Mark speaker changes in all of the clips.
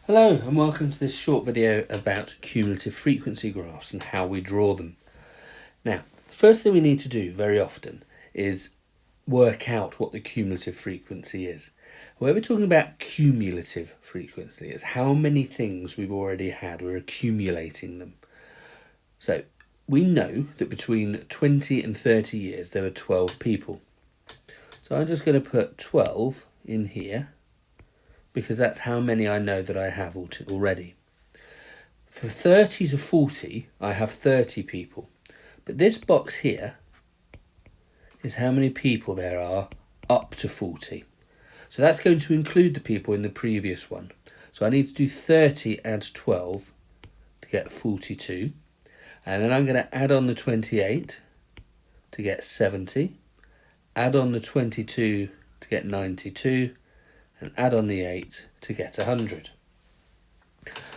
Speaker 1: Hello and welcome to this short video about cumulative frequency graphs and how we draw them. Now, the first thing we need to do very often is work out what the cumulative frequency is. When we're talking about cumulative frequency, it's how many things we've already had, we're accumulating them. So we know that between 20 and 30 years there were 12 people. So I'm just going to put 12 in here, because that's how many I know that I have already. For 30 to 40, I have 30 people. But this box here is how many people there are up to 40. So that's going to include the people in the previous one. So I need to do 30 add 12 to get 42. And then I'm going to add on the 28 to get 70. Add on the 22 to get 92. And add on the 8 to get 100.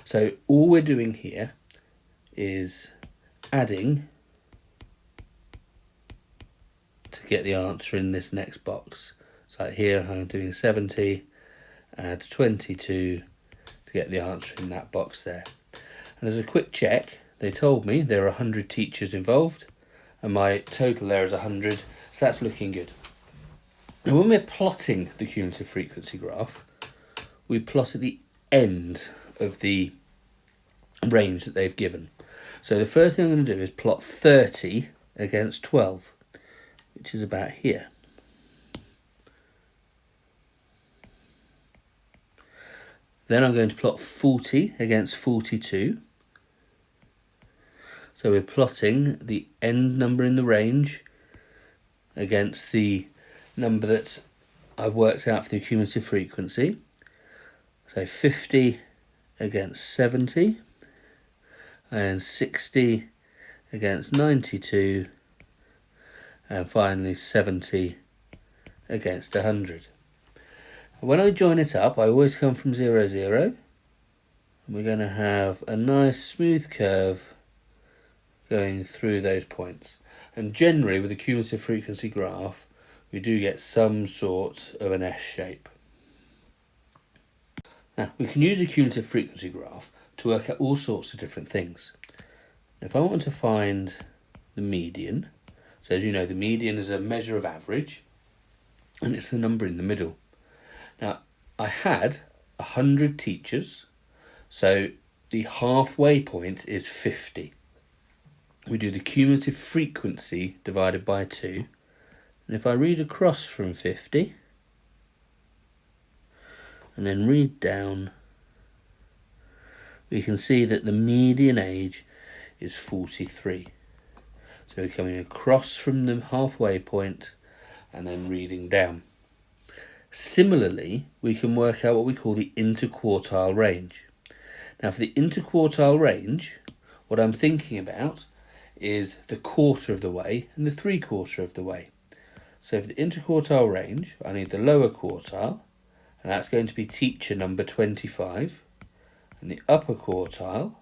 Speaker 1: So all we're doing here is adding to get the answer in this next box. So here I'm doing 70, add 22 to get the answer in that box there. And as a quick check, they told me there are 100 teachers involved and my total there is 100, so that's looking good. Now when we're plotting the cumulative frequency graph, we plot at the end of the range that they've given. So the first thing I'm going to do is plot 30 against 12, which is about here. Then I'm going to plot 40 against 42. So we're plotting the end number in the range against the number that I've worked out for the cumulative frequency. So 50 against 70 and 60 against 92 and finally 70 against 100. When I join it up, I always come from 0, 0, and we're going to have a nice smooth curve going through those points. And generally with a cumulative frequency graph, we do get some sort of an S shape. Now, we can use a cumulative frequency graph to work out all sorts of different things. If I want to find the median, so as you know, the median is a measure of average, and it's the number in the middle. Now, I had 100 teachers, so the halfway point is 50. We do the cumulative frequency divided by 2. And if I read across from 50 and then read down, we can see that the median age is 43. So we're coming across from the halfway point and then reading down. Similarly, we can work out what we call the interquartile range. Now for the interquartile range, what I'm thinking about is the quarter of the way and the 3/4 of the way. So for the interquartile range, I need the lower quartile, and that's going to be teacher number 25. And the upper quartile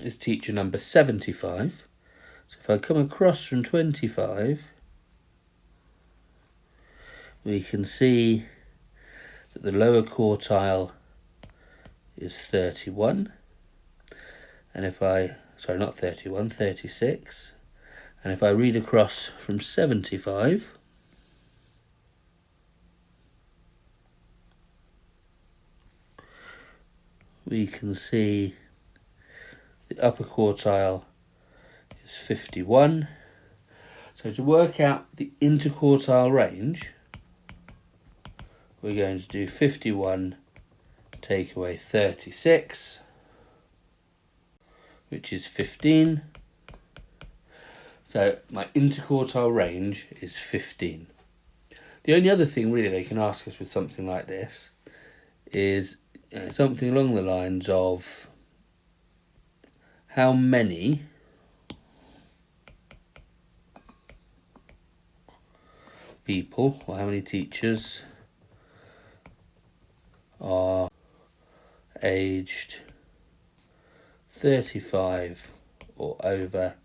Speaker 1: is teacher number 75. So if I come across from 25, we can see that the lower quartile is 31. And if I, sorry, not 31, 36. And if I read across from 75, we can see the upper quartile is 51. So to work out the interquartile range, we're going to do 51 take away 36, which is 15. So my interquartile range is 15. The only other thing really they can ask us with something like this is something along the lines of how many people or how many teachers are aged 35 or over.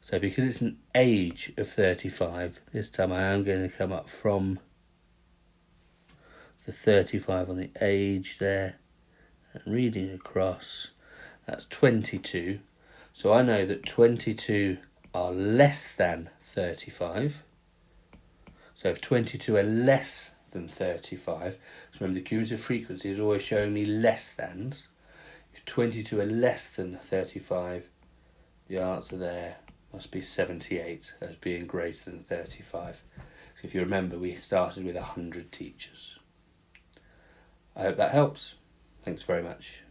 Speaker 1: So because it's an age of 35, this time I am going to come up from the 35 on the age there, and reading across, that's 22. So I know that 22 are less than 35. So if 22 are less than 35, so remember the cumulative frequency is always showing me less thans. If 22 are less than 35, the answer there must be 78 as being greater than 35. So if you remember, we started with 100 teachers. I hope that helps. Thanks very much.